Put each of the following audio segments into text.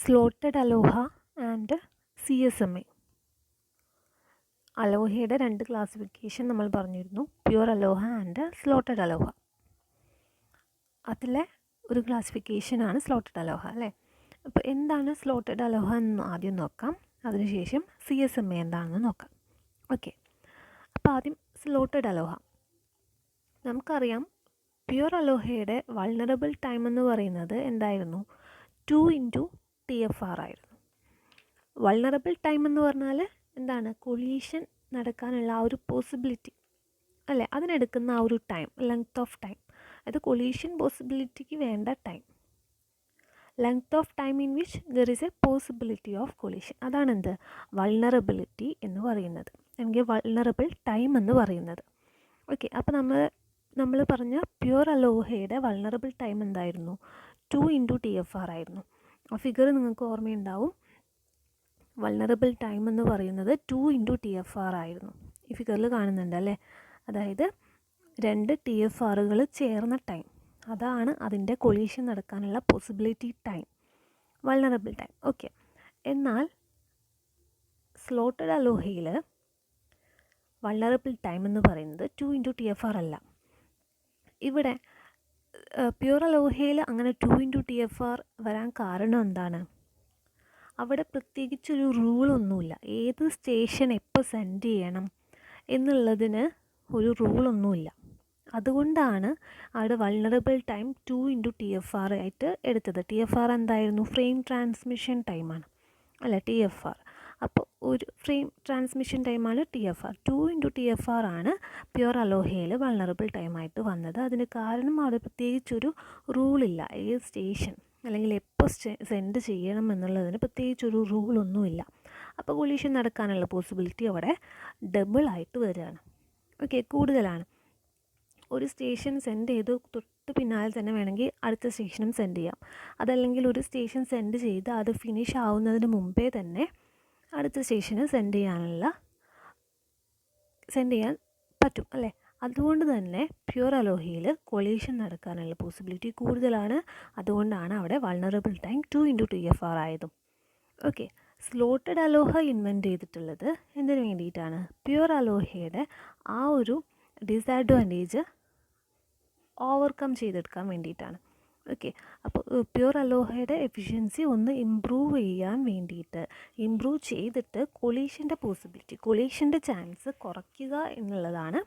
Slotted Aloha and CSMA. അലോഹയുടെ രണ്ട് classification നമ്മൾ പറഞ്ഞിരുന്നു, പ്യുവർ അലോഹ ആൻഡ് സ്ലോട്ടഡ് അലോഹ. അതിലെ ഒരു ക്ലാസിഫിക്കേഷനാണ് സ്ലോട്ടഡ് അലോഹ അല്ലേ. അപ്പോൾ എന്താണ് സ്ലോട്ടഡ് അലോഹ എന്ന് ആദ്യം നോക്കാം, അതിനുശേഷം CSMA എന്താണെന്ന് നോക്കാം. ഓക്കെ, അപ്പോൾ ആദ്യം സ്ലോട്ടഡ് അലോഹ. നമുക്കറിയാം പ്യുവർ അലോഹയുടെ വൾണറബിൾ ടൈം എന്ന് പറയുന്നത് എന്തായിരുന്നു? 2 × TFR ആയിരുന്നു. വൾണറബിൾ ടൈം എന്ന് പറഞ്ഞാൽ എന്താണ്? കൊളീഷൻ നടക്കാനുള്ള ആ ഒരു പോസിബിലിറ്റി അല്ലേ, അതിനെടുക്കുന്ന ആ ഒരു ടൈം, ലെങ്ത് ഓഫ് ടൈം. അത് കൊളീഷൻ പോസിബിലിറ്റിക്ക് വേണ്ട time, length of time in which there is A possibility of collision. അതാണ് എന്ത്? വൾണറബിലിറ്റി എന്ന് പറയുന്നത്, അല്ലെങ്കിൽ വൾണറബിൾ ടൈം എന്ന് പറയുന്നത്. ഓക്കെ, അപ്പോൾ നമ്മൾ പറഞ്ഞ പ്യുവർ അലോഹയുടെ വൾണറബിൾ ടൈം എന്തായിരുന്നു? 2 × TFR ആയിരുന്നു. ആ ഫിഗർ നിങ്ങൾക്ക് ഓർമ്മയുണ്ടാവും. വൾണറബിൾ ടൈം എന്ന് പറയുന്നത് 2 × TFR ആയിരുന്നു. ഈ ഫിഗറിൽ കാണുന്നുണ്ട് അല്ലേ, അതായത് 2 TFRകൾ ചേർന്ന ടൈം, അതാണ് അതിൻ്റെ കൊളീഷൻ നടക്കാനുള്ള possibility time, vulnerable time. Okay, എന്നാൽ സ്ലോട്ടഡ് അലോഹയിൽ വൾണറബിൾ ടൈം എന്ന് പറയുന്നത് 2 × TFR അല്ല. ഇവിടെ പ്യുവർ അലോഹയിൽ അങ്ങനെ 2 × TFR വരാൻ കാരണം എന്താണ്? അവിടെ പ്രത്യേകിച്ചൊരു റൂളൊന്നുമില്ല. ഏത് സ്റ്റേഷൻ എപ്പോൾ സെൻഡ് ചെയ്യണം എന്നുള്ളതിന് ഒരു റൂളൊന്നുമില്ല. അതുകൊണ്ടാണ് അവിടെ വൾണറബിൾ ടൈം 2 × TFR ആയിട്ട് എടുത്തത്. TFR എന്തായിരുന്നു? ഫ്രെയിം ട്രാൻസ്മിഷൻ ടൈമാണ് അല്ല, TFR. അപ്പോൾ ഒരു ഫ്രെയിം ട്രാൻസ്മിഷൻ ടൈമാണ് TFR. 2 × TFR ആണ് പ്യുവർ അലോഹയിൽ വൾണറബിൾ ടൈമായിട്ട് വന്നത്. അതിന് കാരണം അവിടെ പ്രത്യേകിച്ചൊരു റൂളില്ല. ഏത് സ്റ്റേഷൻ അല്ലെങ്കിൽ എപ്പോൾ സെൻഡ് ചെയ്യണം എന്നുള്ളതിന് പ്രത്യേകിച്ചൊരു റൂളൊന്നുമില്ല. അപ്പോൾ കൊളീഷൻ നടക്കാനുള്ള പോസിബിലിറ്റി അവിടെ ഡബിളായിട്ട് വരികയാണ്. ഓക്കെ, കൂടുതലാണ്. ഒരു സ്റ്റേഷൻ സെൻഡ് ചെയ്ത് തൊട്ട് പിന്നാലെ തന്നെ വേണമെങ്കിൽ അടുത്ത സ്റ്റേഷനും സെൻഡ് ചെയ്യാം. അതല്ലെങ്കിൽ ഒരു സ്റ്റേഷൻ സെൻഡ് ചെയ്ത് അത് ഫിനിഷ് ആവുന്നതിന് മുമ്പേ തന്നെ അടുത്ത സ്റ്റേഷന് സെൻഡ് ചെയ്യാൻ പറ്റും അല്ലേ. അതുകൊണ്ട് തന്നെ പ്യുവർ അലോഹയിൽ കൊളീഷൻ നടക്കാനുള്ള പോസിബിലിറ്റി കൂടുതലാണ്. അതുകൊണ്ടാണ് അവിടെ വൾണറബിൾ ടൈം 2 × TFR ആയതും. ഓക്കെ, സ്ലോട്ടഡ് അലോഹ ഇൻവെൻറ്റ് ചെയ്തിട്ടുള്ളത് എന്തിനു വേണ്ടിയിട്ടാണ്? പ്യുവർ അലോഹയുടെ ആ ഒരു ഡിസഡ്വാൻറ്റേജ് ഓവർകം ചെയ്തെടുക്കാൻ വേണ്ടിയിട്ടാണ്. ഓക്കെ, അപ്പോൾ പ്യുവർ അലോഹയുടെ എഫിഷ്യൻസി ഒന്ന് ഇമ്പ്രൂവ് ചെയ്യാൻ വേണ്ടിയിട്ട്, ഇമ്പ്രൂവ് ചെയ്തിട്ട് കൊളീഷൻ്റെ പോസിബിലിറ്റി, കൊളീഷൻ്റെ ചാൻസ് കുറയ്ക്കുക എന്നുള്ളതാണ്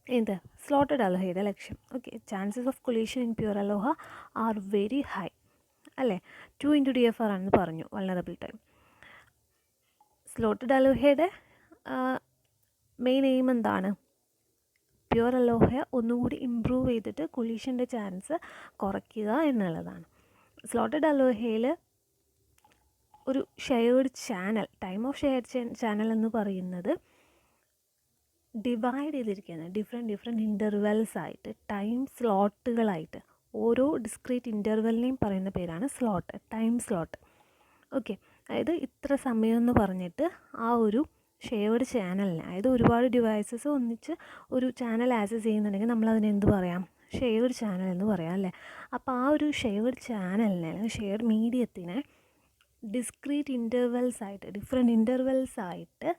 എന്ത്? സ്ലോട്ടഡ് അലോഹയുടെ ലക്ഷ്യം. Okay, chances of collision in pure ALOHA are very high അല്ലേ. 2 × TFR ആണെന്ന് പറഞ്ഞു വൾണറബിൾ ടൈം. സ്ലോട്ടഡ് അലോഹയുടെ മെയിൻ എയിം എന്താണ്? പ്യുവർ അലോഹ ഒന്നുകൂടി ഇമ്പ്രൂവ് ചെയ്തിട്ട് കൊളീഷൻ്റെ ചാൻസ് കുറയ്ക്കുക എന്നുള്ളതാണ്. സ്ലോട്ടഡ് അലോഹയിൽ ഒരു shared channel, time of shared channel എന്ന് പറയുന്നത് ഡിവൈഡ് ചെയ്തിരിക്കുകയാണ് ഡിഫറെൻറ്റ് ഇൻ്റർവെൽസ് ആയിട്ട്, ടൈം സ്ലോട്ടുകളായിട്ട്. ഓരോ ഡിസ്ക്രീറ്റ് ഇൻ്റർവെലിനെയും പറയുന്ന പേരാണ് സ്ലോട്ട്, ടൈം സ്ലോട്ട്. ഓക്കെ, അതായത് ഇത്ര സമയം എന്ന് പറഞ്ഞിട്ട് ആ ഒരു ഷെയർഡ് ചാനലിനെ, അതായത് ഒരുപാട് ഡിവൈസസ് ഒന്നിച്ച് ഒരു ചാനൽ ആക്സസ് ചെയ്യുന്നുണ്ടെങ്കിൽ നമ്മളതിനെ എന്ത് പറയാം? ഷെയർഡ് ചാനൽ എന്ന് പറയാം അല്ലേ. അപ്പോൾ ആ ഒരു ഷെയർഡ് ചാനലിനെ അല്ലെങ്കിൽ ഷെയർഡ് മീഡിയത്തിനെ ഡിസ്ക്രീറ്റ് ഇൻ്റർവെൽസ് ആയിട്ട്, ഡിഫറെൻറ്റ് ഇൻ്റർവെൽസ് ആയിട്ട്,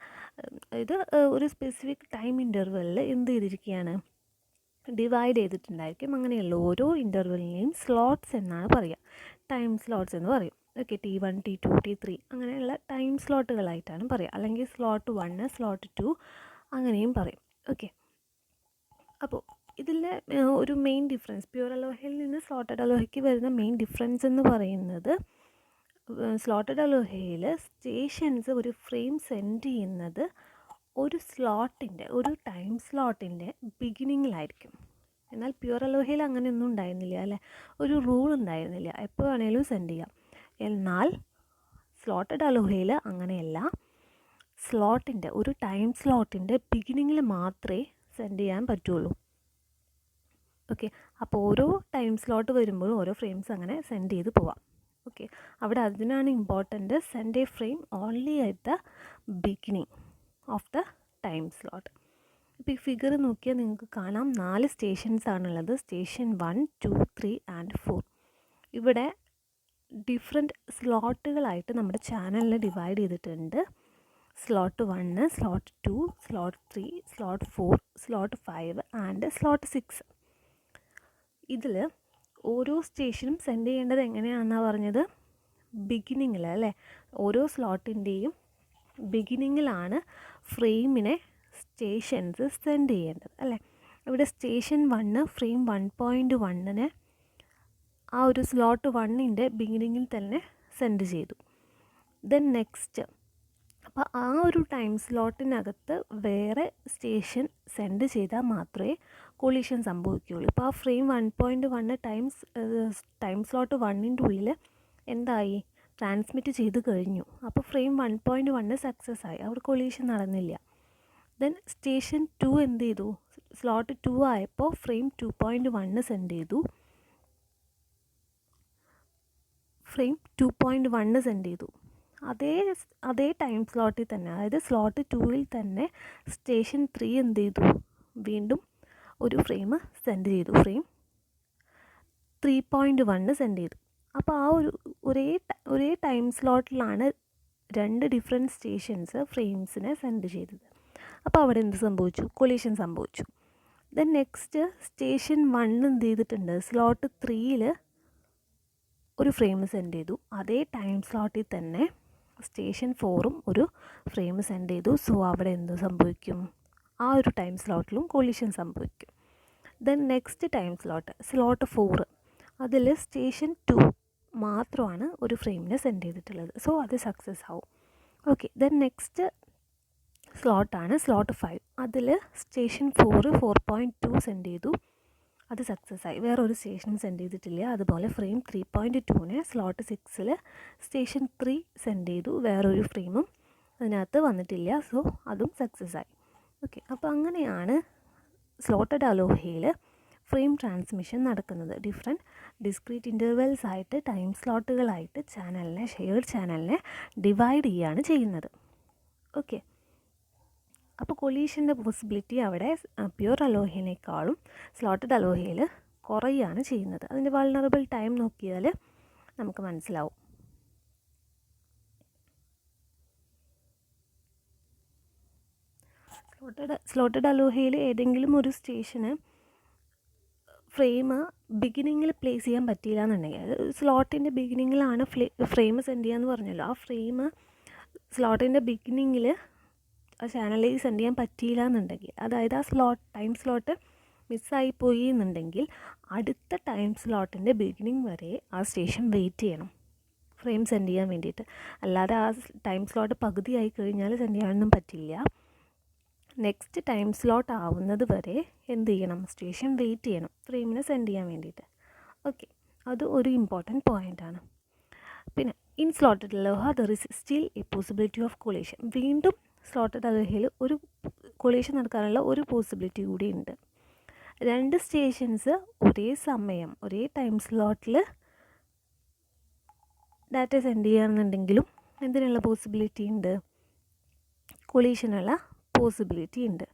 ഇത് ഒരു സ്പെസിഫിക് ടൈം ഇൻ്റർവെല്ലിൽ എന്ത് ചെയ്തിരിക്കുകയാണ്? ഡിവൈഡ് ചെയ്തിട്ടുണ്ടായിരിക്കും. അങ്ങനെയുള്ള ഓരോ ഇൻ്റർവെല്ലിനെയും സ്ലോട്ട്സ് എന്നാണ് പറയുക, ടൈം സ്ലോട്ട്സ് എന്ന് പറയും. ഓക്കെ, T1, T2, T3 അങ്ങനെയുള്ള ടൈം സ്ലോട്ടുകളായിട്ടാണ് പറയുക. അല്ലെങ്കിൽ സ്ലോട്ട് 1, സ്ലോട്ട് 2 അങ്ങനെയും പറയും. ഓക്കെ, അപ്പോൾ ഇതിലെ ഒരു മെയിൻ ഡിഫറൻസ്, പ്യുവർ അലോഹയിൽ നിന്ന് സ്ലോട്ടഡ് അലോഹയ്ക്ക് വരുന്ന മെയിൻ ഡിഫറൻസ് എന്ന് പറയുന്നത്, സ്ലോട്ടഡ് അലോഹയിൽ സ്റ്റേഷൻസ് ഒരു ഫ്രെയിം സെൻഡ് ചെയ്യുന്നത് ഒരു സ്ലോട്ടിൻ്റെ, ഒരു ടൈം സ്ലോട്ടിൻ്റെ ബിഗിനിങ്ങിലായിരിക്കും. എന്നാൽ പ്യുവർ അലോഹയിൽ അങ്ങനെയൊന്നും ഉണ്ടായിരുന്നില്ല അല്ലേ, ഒരു റൂൾ ഉണ്ടായിരുന്നില്ല, എപ്പോൾ വേണേലും സെൻഡ് ചെയ്യാം. എന്നാൽ സ്ലോട്ടഡ് അലോഹയിൽ അങ്ങനെയല്ല, സ്ലോട്ടിൻ്റെ, ഒരു ടൈം സ്ലോട്ടിൻ്റെ ബിഗിനിങ്ങിൽ മാത്രമേ സെൻഡ് ചെയ്യാൻ പറ്റുള്ളൂ. ഓക്കെ, അപ്പോൾ ഓരോ ടൈം സ്ലോട്ട് വരുമ്പോഴും ഓരോ ഫ്രെയിംസ് അങ്ങനെ സെൻഡ് ചെയ്ത് പോവാം. ഓക്കെ, അവിടെ അതിനാണ് important, send a frame only at the beginning of the time slot. ഇപ്പോൾ ഈ ഫിഗർ നോക്കിയാൽ നിങ്ങൾക്ക് കാണാം 4 സ്റ്റേഷൻസ് ആണുള്ളത്. Station 1, 2, 3 and 4. ഇവിടെ ഡിഫറെൻറ്റ് സ്ലോട്ടുകളായിട്ട് നമ്മുടെ ചാനലിനെ ഡിവൈഡ് ചെയ്തിട്ടുണ്ട്. Slot 1, slot 2, slot 3, slot 4, slot 5 and slot 6. ഇതിൽ ഓരോ സ്റ്റേഷനും സെൻഡ് ചെയ്യേണ്ടത് എങ്ങനെയാണെന്നാണ് പറഞ്ഞത്? ബിഗിനിങ്ങിൽ അല്ലേ? ഓരോ സ്ലോട്ടിൻ്റെയും ബിഗിനിങ്ങിലാണ് ഫ്രെയിമിനെ സ്റ്റേഷൻസ് സെൻഡ് ചെയ്യേണ്ടത് അല്ലേ? ഇവിടെ സ്റ്റേഷൻ 1 ഫ്രെയിം 1.1നെ ആ ഒരു സ്ലോട്ട് 1ൻ്റെ ബിഗിനിങ്ങിൽ തന്നെ സെൻഡ് ചെയ്തു. ദെൻ നെക്സ്റ്റ്, അപ്പോൾ ആ ഒരു ടൈം സ്ലോട്ടിനകത്ത് വേറെ സ്റ്റേഷൻ സെൻഡ് ചെയ്താൽ മാത്രമേ കൊളീഷൻ സംഭവിക്കുകയുള്ളൂ. ഇപ്പോൾ ആ ഫ്രെയിം 1.1 ടൈം സ്ലോട്ട് 1ൻ്റെ ഉള്ളിൽ എന്തായി? ട്രാൻസ്മിറ്റ് ചെയ്ത് കഴിഞ്ഞു. അപ്പോൾ ഫ്രെയിം 1.1 സക്സസ് ആയി, അവിടെ കൊളീഷൻ നടന്നില്ല. ദെൻ സ്റ്റേഷൻ 2 എന്ത് ചെയ്തു? സ്ലോട്ട് 2 ആയപ്പോൾ ഫ്രെയിം 2.1 സെൻഡ് ചെയ്തു. ഫ്രെയിം 2.1 സെൻഡ് ചെയ്തു. അതേ ടൈം സ്ലോട്ടിൽ തന്നെ, അതായത് സ്ലോട്ട് 2ൽ തന്നെ സ്റ്റേഷൻ 3 എന്ത് ചെയ്തു? വീണ്ടും ഒരു ഫ്രെയിം സെൻഡ് ചെയ്തു, ഫ്രെയിം 3.1 സെൻഡ് ചെയ്തു. അപ്പോൾ ആ ഒരു ഒരേ ടൈം സ്ലോട്ടിലാണ് 2 ഡിഫറെൻറ്റ് സ്റ്റേഷൻസ് ഫ്രെയിംസിനെ സെൻഡ് ചെയ്തത്. അപ്പോൾ അവിടെ എന്ത് സംഭവിച്ചു? കൊളീഷൻ സംഭവിച്ചു. ദെൻ നെക്സ്റ്റ് സ്റ്റേഷൻ 1 എന്ത് ചെയ്തിട്ടുണ്ട്? സ്ലോട്ട് 3ൽ ഒരു ഫ്രെയിം സെൻഡ് ചെയ്തു. അതേ ടൈം സ്ലോട്ടിൽ തന്നെ സ്റ്റേഷൻ 4ഉം ഒരു ഫ്രെയിം സെൻഡ് ചെയ്തു. സോ അവിടെ എന്ത് സംഭവിക്കും? ആ ഒരു ടൈം സ്ലോട്ടിലും കൊളീഷൻ സംഭവിക്കും. ദെൻ നെക്സ്റ്റ് ടൈം സ്ലോട്ട് 4, അതിൽ സ്റ്റേഷൻ 2 മാത്രമാണ് ഒരു ഫ്രെയിമിനെ സെൻഡ് ചെയ്തിട്ടുള്ളത്. സോ അത് സക്സസ് ആവും. ഓക്കെ. ദെൻ നെക്സ്റ്റ് സ്ലോട്ടാണ് സ്ലോട്ട് 5. അതിൽ സ്റ്റേഷൻ 4.2 സെൻഡ് ചെയ്തു, അത് സക്സസ് ആയി, വേറൊരു സ്റ്റേഷനും സെൻഡ് ചെയ്തിട്ടില്ല. അതുപോലെ ഫ്രെയിം 3.2നെ സ്ലോട്ട് 6ൽ സ്റ്റേഷൻ 3 സെൻഡ് ചെയ്തു, വേറൊരു ഫ്രെയിമും അതിനകത്ത് വന്നിട്ടില്ല. സോ അതും സക്സസ് ആയി. ഓക്കെ. അപ്പോൾ അങ്ങനെയാണ് സ്ലോട്ടഡ് അലോഹയിൽ ഫ്രെയിം ട്രാൻസ്മിഷൻ നടക്കുന്നത്. ഡിഫറെൻറ്റ് ഡിസ്ക്രീറ്റ് ഇൻ്റർവെൽസ് ആയിട്ട് ടൈം സ്ലോട്ടുകളായിട്ട് ഷെയർഡ് ചാനലിനെ ഡിവൈഡ് ചെയ്യുകയാണ് ചെയ്യുന്നത്. ഓക്കെ. അപ്പോൾ കൊളീഷൻ്റെ പോസിബിലിറ്റി അവിടെ പ്യുവർ അലോഹയിനേക്കാളും സ്ലോട്ടഡ് അലോഹയിൽ കുറയുകയാണ് ചെയ്യുന്നത്. അതിൻ്റെ വൾണറബിൾ ടൈം നോക്കിയാൽ നമുക്ക് മനസ്സിലാവും. സ്ലോട്ടഡ് അലോഹയിൽ ഏതെങ്കിലും ഒരു സ്റ്റേഷന് ഫ്രെയിം ബിഗിനിങ്ങിൽ പ്ലേസ് ചെയ്യാൻ പറ്റിയില്ല എന്നുണ്ടെങ്കിൽ, സ്ലോട്ടിൻ്റെ ബിഗിനിങ്ങിലാണ് ഫ്രെയിം സെൻഡ് ചെയ്യാന്ന് പറഞ്ഞല്ലോ, ആ ഫ്രെയിം സ്ലോട്ടിൻ്റെ ബിഗിനിങ്ങിൽ ആ ചാനലിലേക്ക് സെൻഡ് ചെയ്യാൻ പറ്റിയില്ല എന്നുണ്ടെങ്കിൽ, അതായത് ആ ടൈം സ്ലോട്ട് മിസ്സായി പോയി എന്നുണ്ടെങ്കിൽ അടുത്ത ടൈം സ്ലോട്ടിൻ്റെ ബിഗിനിങ് വരെ ആ സ്റ്റേഷൻ വെയിറ്റ് ചെയ്യണം ഫ്രെയിം സെൻഡ് ചെയ്യാൻ വേണ്ടിയിട്ട്. അല്ലാതെ ആ ടൈം സ്ലോട്ട് പകുതിയായി കഴിഞ്ഞാൽ സെൻഡ് ചെയ്യാനൊന്നും പറ്റില്ല. നെക്സ്റ്റ് ടൈം സ്ലോട്ട് ആവുന്നത് വരെ എന്ത് ചെയ്യണം? സ്റ്റേഷൻ വെയിറ്റ് ചെയ്യണം ഫ്രെയിമിനെ സെൻഡ് ചെയ്യാൻ വേണ്ടിയിട്ട്. ഓക്കെ. അത് ഒരു ഇമ്പോർട്ടൻറ്റ് പോയിൻ്റാണ്. പിന്നെ in slotted Aloha there is still A possibility of collision. വീണ്ടും സ്ലോട്ടഡ് അലോഹയിൽ ഒരു കൊളീഷൻ നടക്കാനുള്ള ഒരു പോസിബിലിറ്റി കൂടി ഉണ്ട്. 2 സ്റ്റേഷൻസ് ഒരേ സമയം ഒരേ ടൈം സ്ലോട്ടിൽ ഡാറ്റ സെൻഡ് ചെയ്യുകയാണെന്നുണ്ടെങ്കിലും എന്തിനുള്ള പോസിബിലിറ്റി ഉണ്ട്? കൊളീഷനുള്ള പോസിബിലിറ്റി ഉണ്ട്.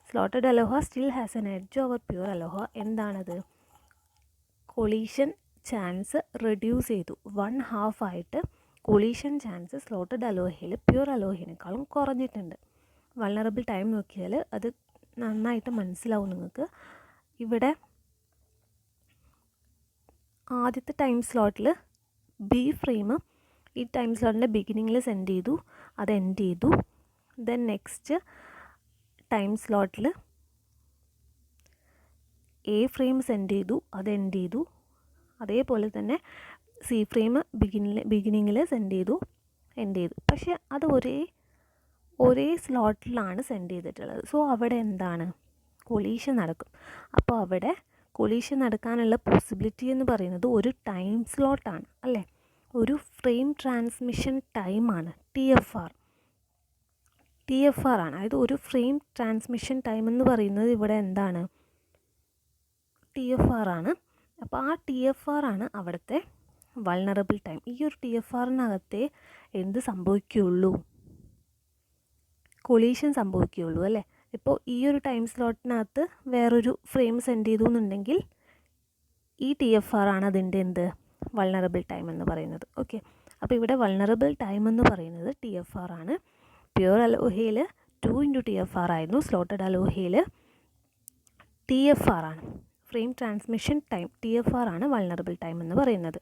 Slotted ALOHA still has an edge over pure ALOHA. എന്താണത്? കൊളീഷൻ ചാൻസ് റെഡ്യൂസ് ചെയ്തു, 1/2 ആയിട്ട് കൊളീഷൻ ചാൻസ് സ്ലോട്ടഡ് അലോഹയിൽ പ്യുവർ അലോഹയിനേക്കാളും കുറഞ്ഞിട്ടുണ്ട്. വൾണറബിൾ ടൈം നോക്കിയാൽ അത് നന്നായിട്ട് മനസ്സിലാവും നിങ്ങൾക്ക്. ഇവിടെ ആദ്യത്തെ ടൈം സ്ലോട്ടിൽ ബി ഫ്രെയിം ഈ ടൈം സ്ലോട്ടിൻ്റെ ബിഗിനിങ്ങിൽ സെൻഡ് ചെയ്തു, അത് എൻഡ് ചെയ്തു. ദെൻ നെക്സ്റ്റ് ടൈം സ്ലോട്ടിൽ എ ഫ്രെയിം സെൻഡ് ചെയ്തു, അത് എൻഡ് ചെയ്തു. അതേപോലെ തന്നെ സി ഫ്രെയിം ബിഗിനിങ്ങിൽ സെൻഡ് ചെയ്തു, എൻഡ് ചെയ്തു. പക്ഷേ അത് ഒരേ സ്ലോട്ടിലാണ് സെൻഡ് ചെയ്തിട്ടുള്ളത്. സോ അവിടെ എന്താണ്? കൊളീഷൻ നടക്കും. അപ്പോൾ അവിടെ കൊളീഷൻ നടക്കാനുള്ള പോസിബിലിറ്റി എന്ന് പറയുന്നത് ഒരു ടൈം സ്ലോട്ടാണ് അല്ലേ? ഒരു ഫ്രെയിം ട്രാൻസ്മിഷൻ ടൈമാണ് TFR ആണ്. അതായത് ഒരു ഫ്രെയിം ട്രാൻസ്മിഷൻ ടൈം എന്ന് പറയുന്നത് ഇവിടെ എന്താണ്? TFR ആണ്. അപ്പോൾ ആ TFR ആണ് അവിടുത്തെ വൾണറബിൾ ടൈം. ഈ ഒരു TFRനകത്തെ എന്ത് സംഭവിക്കുകയുള്ളൂ? കൊളീഷൻ സംഭവിക്കുകയുള്ളൂ അല്ലേ? ഇപ്പോൾ ഈ ഒരു ടൈം സ്ലോട്ടിനകത്ത് വേറൊരു ഫ്രെയിം സെൻഡ് ചെയ്തു എന്നുണ്ടെങ്കിൽ ഈ TFR ആണ് അതിൻ്റെ എന്ത്? വൾണറബിൾ ടൈം എന്ന് പറയുന്നത്. ഓക്കെ, അപ്പോൾ ഇവിടെ വൾണറബിൾ ടൈം എന്ന് പറയുന്നത് TFR ആണ്. പ്യുവർ അലോഹയിൽ 2 × TFR ആയിരുന്നു. സ്ലോട്ടഡ് അലോഹയിൽ TFR ആണ്. ഫ്രെയിം ട്രാൻസ്മിഷൻ ടൈം TFR ആണ് വൾണറബിൾ ടൈം എന്ന് പറയുന്നത്.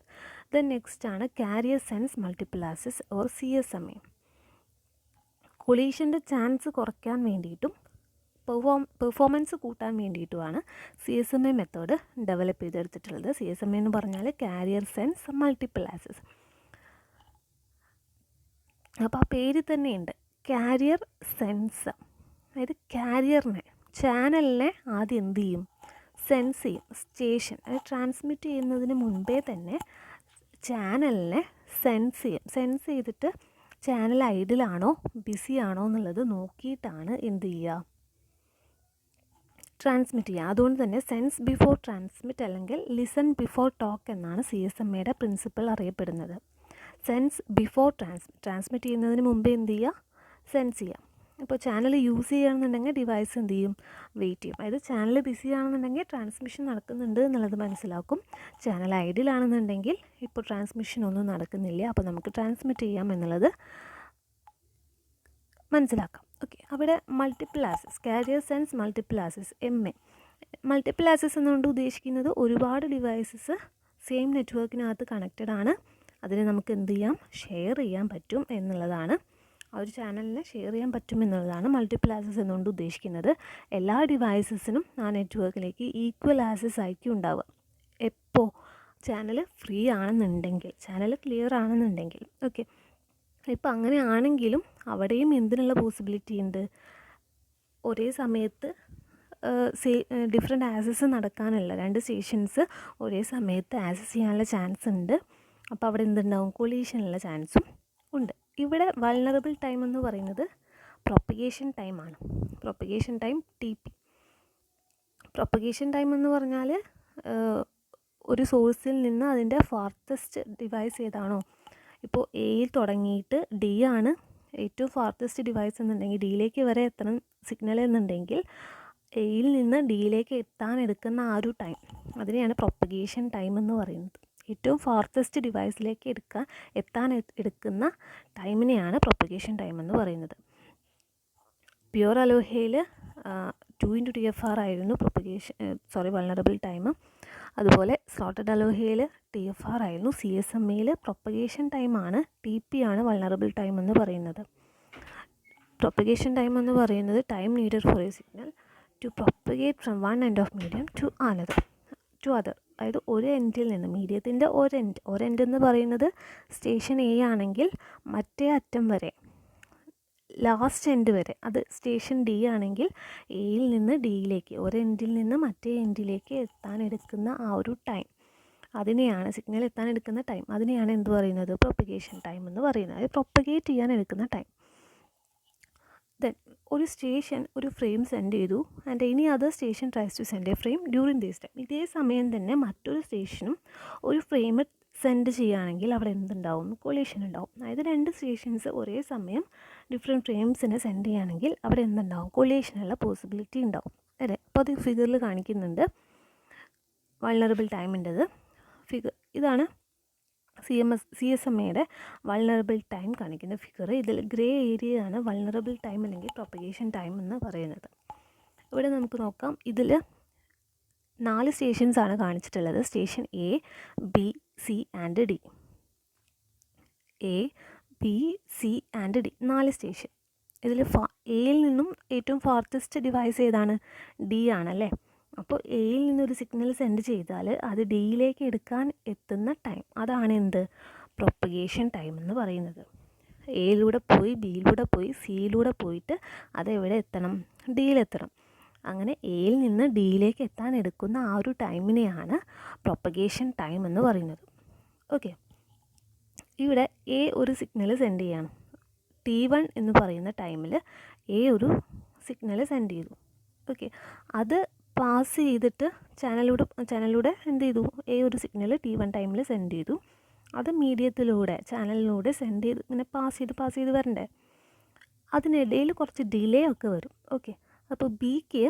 ദെൻ നെക്സ്റ്റ് ആണ് carrier sense multiple or CSMA. കൊളീഷൻ്റെ ചാൻസ് കുറയ്ക്കാൻ വേണ്ടിയിട്ടും പെർഫോമൻസ് കൂട്ടാൻ വേണ്ടിയിട്ടുമാണ് CSMA മെത്തേഡ് ഡെവലപ്പ് ചെയ്തെടുത്തിട്ടുള്ളത്. CSMA എന്ന് പറഞ്ഞാൽ കാരിയർ സെൻസ് മൾട്ടിപ്പിൾ ആക്സസ്. അപ്പോൾ ആ പേര് തന്നെയുണ്ട്, കാരിയർ സെൻസ്. അതായത് കാരിയറിനെ, ചാനലിനെ ആദ്യം എന്ത് ചെയ്യും, സെൻസ് ചെയ്യും. സ്റ്റേഷൻ അത് ട്രാൻസ്മിറ്റ് ചെയ്യുന്നതിന് മുൻപേ തന്നെ ചാനലിനെ സെൻസ് ചെയ്യും. സെൻസ് ചെയ്തിട്ട് ചാനൽ ഐഡിലാണോ ബിസി ആണോ എന്നുള്ളത് നോക്കിയിട്ടാണ് എന്ത് ചെയ്യുക, ട്രാൻസ്മിറ്റ് ചെയ്യുക. അതുകൊണ്ട് തന്നെ സെൻസ് ബിഫോർ ട്രാൻസ്മിറ്റ് അല്ലെങ്കിൽ ലിസൺ ബിഫോർ ടോക്ക് എന്നാണ് CSMAയുടെ പ്രിൻസിപ്പിൾ അറിയപ്പെടുന്നത്. സെൻസ് ബിഫോർ ട്രാൻസ്മിറ്റ് ചെയ്യുന്നതിന് മുമ്പേ എന്ത് ചെയ്യുക, സെൻസ് ചെയ്യുക. ഇപ്പോൾ ചാനൽ യൂസ് ചെയ്യുകയാണെന്നുണ്ടെങ്കിൽ ഡിവൈസ് എന്ത് ചെയ്യും, വെയിറ്റ് ചെയ്യും. അതായത് ചാനൽ ബിസി ആണെന്നുണ്ടെങ്കിൽ ട്രാൻസ്മിഷൻ നടക്കുന്നുണ്ട് എന്നുള്ളത് മനസ്സിലാക്കും. ചാനൽ ഐഡിലാണെന്നുണ്ടെങ്കിൽ ഇപ്പോൾ ട്രാൻസ്മിഷൻ ഒന്നും നടക്കുന്നില്ല, അപ്പോൾ നമുക്ക് ട്രാൻസ്മിറ്റ് ചെയ്യാം എന്നുള്ളത് മനസ്സിലാക്കാം. ഓക്കെ, അവിടെ multiple access, carrier sense multiple access MA. Multiple access എന്നുകൊണ്ട് ഉദ്ദേശിക്കുന്നത് ഒരുപാട് ഡിവൈസസ് സെയിം നെറ്റ്വർക്കിനകത്ത് കണക്റ്റഡ് ആണ്. അതിനെ നമുക്ക് എന്ത് ചെയ്യാം, ഷെയർ ചെയ്യാൻ പറ്റും എന്നുള്ളതാണ്. ആ ഒരു ചാനലിനെ ഷെയർ ചെയ്യാൻ പറ്റും എന്നുള്ളതാണ് മൾട്ടിപ്പിൾ ആക്സസ് എന്നുകൊണ്ട് ഉദ്ദേശിക്കുന്നത്. എല്ലാ ഡിവൈസസിനും ആ നെറ്റ്വർക്കിലേക്ക് ഈക്വൽ ആക്സസ് ആയിരിക്കും ഉണ്ടാവുക. എപ്പോൾ ചാനൽ ഫ്രീ ആണെന്നുണ്ടെങ്കിൽ, ചാനൽ ക്ലിയർ ആണെന്നുണ്ടെങ്കിൽ. ഓക്കെ, ഇപ്പോൾ അങ്ങനെ ആണെങ്കിലും അവിടെയും എന്തിനുള്ള പോസിബിലിറ്റി ഉണ്ട്, ഒരേ സമയത്ത് ഡിഫറെൻ്റ് ആക്സസ് നടക്കാനുള്ള 2 സ്റ്റേഷൻസ് ഒരേ സമയത്ത് ആക്സസ് ചെയ്യാനുള്ള ചാൻസ് ഉണ്ട്. അപ്പോൾ അവിടെ എന്തുണ്ടാവും, കൊളീഷനുള്ള ചാൻസും ഉണ്ട്. ഇവിടെ വൾണറബിൾ ടൈം എന്ന് പറയുന്നത് പ്രൊപ്പഗേഷൻ ടൈമാണ്. Propagation time TP. Propagation time എന്ന് പറഞ്ഞാൽ ഒരു സോഴ്സിൽ നിന്ന് അതിൻ്റെ ഫാർത്തസ്റ്റ് ഡിവൈസ് ഏതാണോ, ഇപ്പോൾ Aയിൽ തുടങ്ങിയിട്ട് D ആണ് ഏറ്റവും ഫാർത്തസ്റ്റ് ഡിവൈസ് എന്നുണ്ടെങ്കിൽ, ഡിയിലേക്ക് വരെ എത്തണം സിഗ്നൽ എന്നുണ്ടെങ്കിൽ Aയിൽ നിന്ന് Dയിലേക്ക് എത്താൻ എടുക്കുന്ന ആ ഒരു ടൈം, അതിനെയാണ് പ്രൊപ്പഗേഷൻ ടൈം എന്ന് പറയുന്നത്. ഏറ്റവും ഫാർത്തസ്റ്റ് ഡിവൈസിലേക്ക് എത്താൻ എടുക്കുന്ന ടൈമിനെയാണ് പ്രൊപ്പഗേഷൻ ടൈം എന്ന് പറയുന്നത്. പ്യുവർ അലോഹയിൽ 2 × TFR ആയിരുന്നു വൾണറബിൾ ടൈം. അതുപോലെ സ്ലോട്ടഡ് അലോഹയിൽ TFR ആയിരുന്നു. CSMAയിൽ പ്രൊപ്പഗേഷൻ ടൈമാണ്, TP ആണ് വൾണറബിൾ ടൈം എന്ന് പറയുന്നത്. പ്രൊപ്പഗേഷൻ ടൈം എന്ന് പറയുന്നത് time needed for a signal to propagate from one end of medium to other. അതായത് ഒരു എൻഡിൽ നിന്ന്, മീഡിയത്തിൻ്റെ ഒരെൻഡ് എന്ന് പറയുന്നത് സ്റ്റേഷൻ A ആണെങ്കിൽ മറ്റേ അറ്റം വരെ, ലാസ്റ്റ് എൻഡ് വരെ, അത് സ്റ്റേഷൻ D ആണെങ്കിൽ Aയിൽ നിന്ന് Dയിലേക്ക്, ഒരെൻഡിൽ നിന്ന് മറ്റേ എൻഡിലേക്ക് എത്താൻ എടുക്കുന്ന ആ ഒരു ടൈം, അതിനെയാണ് സിഗ്നൽ എത്താൻ എടുക്കുന്ന ടൈം, അതിനെയാണ് എന്ത് പറയുന്നത്, പ്രൊപ്പഗേഷൻ ടൈം എന്ന് പറയുന്നത്. അത് പ്രൊപ്പഗേറ്റ് ചെയ്യാൻ എടുക്കുന്ന ടൈം. ദെൻ ഒരു സ്റ്റേഷൻ ഒരു ഫ്രെയിം സെൻഡ് ചെയ്തു, and any other station tries to send a frame during this time. ഇതേ സമയം തന്നെ മറ്റൊരു സ്റ്റേഷനും ഒരു ഫ്രെയിം സെൻഡ് ചെയ്യുകയാണെങ്കിൽ അവിടെ എന്തുണ്ടാവും, കൊളീഷൻ ഉണ്ടാവും. അതായത് 2 സ്റ്റേഷൻസ് ഒരേ സമയം ഡിഫറെൻറ്റ് ഫ്രെയിംസിനെ സെൻഡ് ചെയ്യുകയാണെങ്കിൽ അവിടെ എന്തുണ്ടാവും, കൊളീഷനുള്ള പോസിബിലിറ്റി ഉണ്ടാവും അല്ലേ. അപ്പോൾ അത് ഫിഗറിൽ കാണിക്കുന്നുണ്ട് വൾണറബിൾ ടൈമിൻ്റെത്. ഇതാണ് CSMAയുടെ വൾണറബിൾ ടൈം കാണിക്കുന്ന ഫിഗർ. ഇതിൽ ഗ്രേ ഏരിയയാണ് വൾണറബിൾ ടൈം അല്ലെങ്കിൽ പ്രൊപ്പഗേഷൻ ടൈം എന്ന് പറയുന്നത്. ഇവിടെ നമുക്ക് നോക്കാം, ഇതിൽ 4 സ്റ്റേഷൻസാണ് കാണിച്ചിട്ടുള്ളത്. Station A, B, C and D. A, B, C and D 4 station. ഇതിൽ Aയിൽ നിന്നും ഏറ്റവും ഫാർത്തസ്റ്റ് ഡിവൈസ് ഏതാണ്, D ആണല്ലേ. അപ്പോൾ Aയിൽ നിന്നൊരു സിഗ്നൽ സെൻഡ് ചെയ്താൽ അത് Dയിലേക്ക് എടുക്കാൻ എത്തുന്ന ടൈം, അതാണ് എന്ത്, പ്രൊപ്പഗേഷൻ ടൈം എന്ന് പറയുന്നത്. Aയിലൂടെ പോയി Bയിലൂടെ പോയി Cയിലൂടെ പോയിട്ട് അതെവിടെ എത്തണം, Dയിലെത്തണം. അങ്ങനെ Aയിൽ നിന്ന് Dയിലേക്ക് എത്താൻ എടുക്കുന്ന ആ ഒരു ടൈമിനെയാണ് പ്രൊപ്പഗേഷൻ ടൈം എന്ന് പറയുന്നത്. ഓക്കെ, ഇവിടെ A ഒരു സിഗ്നൽ സെൻഡ് ചെയ്യാണ്. T1 എന്ന് പറയുന്ന ടൈമിൽ A ഒരു സിഗ്നൽ സെൻഡ് ചെയ്തു. ഓക്കെ, അത് പാസ് ചെയ്തിട്ട് ചാനലിലൂടെ എന്ത് ചെയ്തു, A ഒരു സിഗ്നൽ T1 ടൈമിൽ സെൻഡ് ചെയ്തു. അത് മീഡിയത്തിലൂടെ ചാനലിലൂടെ സെൻഡ് ചെയ്ത് ഇങ്ങനെ പാസ് ചെയ്ത് വരണ്ടേ. അതിനിടയിൽ കുറച്ച് ഡിലേ ഒക്കെ വരും. ഓക്കെ, അപ്പോൾ Bക്ക്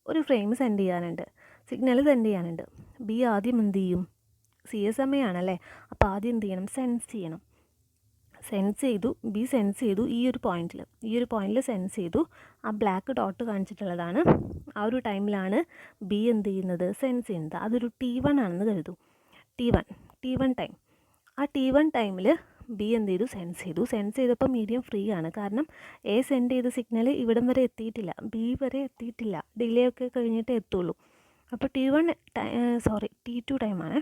ഒരു ഫ്രെയിം സെൻഡ് ചെയ്യാനുണ്ട്, സിഗ്നൽ സെൻഡ് ചെയ്യാനുണ്ട്. B ആദ്യം എന്ത് ചെയ്യും, CSMA ആണല്ലേ. അപ്പോൾ ആദ്യം എന്ത് ചെയ്യണം, സെൻസ് ചെയ്യണം. സെൻസ് ചെയ്തു, ബി സെൻസ് ചെയ്തു ഈ ഒരു പോയിന്റിൽ സെൻസ് ചെയ്തു. ആ ബ്ലാക്ക് ഡോട്ട് കാണിച്ചിട്ടുള്ളതാണ്. ആ ഒരു ടൈമിലാണ് ബി എന്ത് ചെയ്യുന്നത്, സെൻസ് ചെയ്യുന്നത്. അതൊരു T1 ആണെന്ന് കരുതൂ. T1 time. ആ T1 ടൈമിൽ ബി എന്ത് ചെയ്തു, സെൻസ് ചെയ്തപ്പോൾ മീഡിയം ഫ്രീ ആണ്. കാരണം എ സെൻഡ് ചെയ്ത സിഗ്നൽ ഇവിടം വരെ എത്തിയിട്ടില്ല, ബി വരെ എത്തിയിട്ടില്ല, ഡിലേ ഒക്കെ കഴിഞ്ഞിട്ടേ എത്തുള്ളൂ. അപ്പോൾ T2 ടൈമാണ്.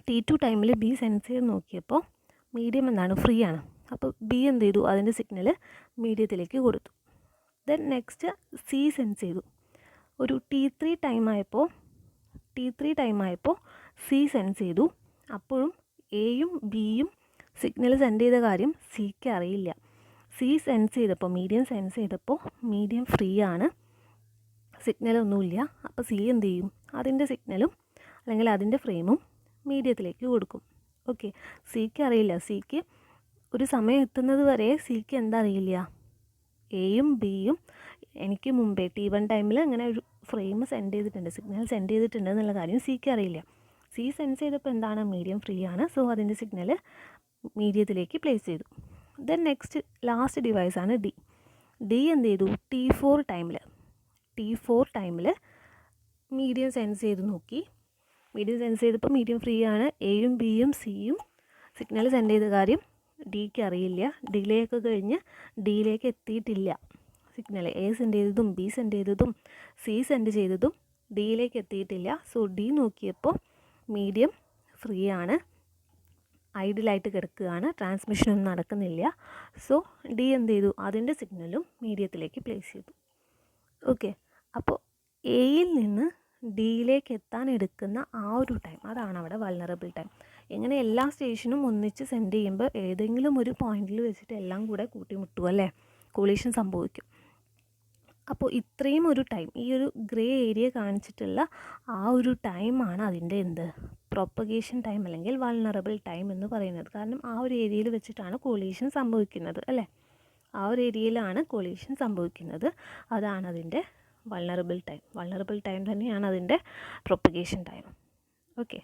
T2 ടൈമിൽ ബി സെൻസ് ചെയ്ത് നോക്കിയപ്പോൾ മീഡിയം എന്താണ്, ഫ്രീ ആണ്. അപ്പോൾ ബി എന്ത് ചെയ്തു, അതിൻ്റെ സിഗ്നൽ മീഡിയത്തിലേക്ക് കൊടുത്തു. ദെൻ നെക്സ്റ്റ് സി സെൻസ് ചെയ്തു. ഒരു T3 ടൈമായപ്പോൾ സി സെൻസ് ചെയ്തു. അപ്പോഴും എയും ബിയും സിഗ്നൽ സെൻഡ് ചെയ്ത കാര്യം സിക്ക് അറിയില്ല. സി സെൻസ് ചെയ്തപ്പോൾ, മീഡിയം ഫ്രീ ആണ്, സിഗ്നലൊന്നുമില്ല. അപ്പോൾ സി എന്ത് ചെയ്യും, അതിൻ്റെ സിഗ്നലും അല്ലെങ്കിൽ അതിൻ്റെ ഫ്രെയിമും മീഡിയത്തിലേക്ക് കൊടുക്കും. ഓക്കെ, സിക്ക് അറിയില്ല. സിക്ക് ഒരു സമയം എത്തുന്നത് വരെ സിക്ക് എന്താ അറിയില്ല, എയും ബിയും എനിക്ക് മുമ്പേ T1 ടൈമിൽ അങ്ങനെ ഒരു ഫ്രെയിം സെൻഡ് ചെയ്തിട്ടുണ്ട്, സിഗ്നൽ സെൻഡ് ചെയ്തിട്ടുണ്ട് എന്നുള്ള കാര്യം സിക്ക് അറിയില്ല. സി സെൻസ് ചെയ്തപ്പോൾ എന്താണ്, മീഡിയം ഫ്രീ ആണ്. സോ അതിൻ്റെ സിഗ്നൽ മീഡിയത്തിലേക്ക് പ്ലേസ് ചെയ്തു. ദെൻ നെക്സ്റ്റ് ലാസ്റ്റ് ഡിവൈസാണ് ഡി എന്ത് ചെയ്തു, T4 ടൈമിൽ മീഡിയം സെൻസ് ചെയ്ത് നോക്കി. മീഡിയം സെൻസ് ചെയ്തപ്പോൾ മീഡിയം ഫ്രീ ആണ്. എയും ബിയും സിയും സിഗ്നൽ സെൻഡ് ചെയ്ത കാര്യം ഡിക്ക് അറിയില്ല. ഡിലേ ഒക്കെ കഴിഞ്ഞ് ഡിയിലേക്ക് എത്തിയിട്ടില്ല സിഗ്നൽ. എ സെൻഡ് ചെയ്തതും ബി സെൻഡ് ചെയ്തതും സി സെൻഡ് ചെയ്തതും ഡിയിലേക്ക് എത്തിയിട്ടില്ല. സോ ഡി നോക്കിയപ്പോൾ മീഡിയം ഫ്രീ ആണ്, ഐഡിയലായിട്ട് കിടക്കുകയാണ്, ട്രാൻസ്മിഷനൊന്നും നടക്കുന്നില്ല. സോ ഡി എന്ത് ചെയ്തു, അതിൻ്റെ സിഗ്നലും മീഡിയത്തിലേക്ക് പ്ലേസ് ചെയ്തു. ഓക്കെ, അപ്പോൾ എയിൽ നിന്ന് ഡിയിലേക്ക് എത്താൻ എടുക്കുന്ന ആ ഒരു ടൈം, അതാണ് അവിടെ വൾനറബിൾ ടൈം. ഇങ്ങനെ എല്ലാ സ്റ്റേഷനും ഒന്നിച്ച് സെൻഡ് ചെയ്യുമ്പോൾ ഏതെങ്കിലും ഒരു പോയിന്റിൽ വെച്ചിട്ട് എല്ലാം കൂടെ കൂട്ടിമുട്ടും അല്ലേ, കൊളീഷൻ സംഭവിക്കും. അപ്പോൾ ഇത്രയും ഒരു ടൈം, ഈ ഒരു ഗ്രേ ഏരിയ കാണിച്ചിട്ടുള്ള ആ ഒരു ടൈമാണ് അതിൻ്റെ പ്രൊപ്പഗേഷൻ ടൈം അല്ലെങ്കിൽ വൾനറബിൾ ടൈം എന്ന് പറയുന്നത്. കാരണം ആ ഒരു ഏരിയയിൽ വെച്ചിട്ടാണ് കൊളീഷൻ സംഭവിക്കുന്നത് അല്ലേ, ആ ഒരു ഏരിയയിലാണ് കൊളീഷൻ സംഭവിക്കുന്നത്. അതാണ് അതിൻ്റെ വൾനറബിൾ ടൈം തന്നെയാണ് അതിൻ്റെ പ്രൊപ്പഗേഷൻ ടൈം. ഓക്കെ.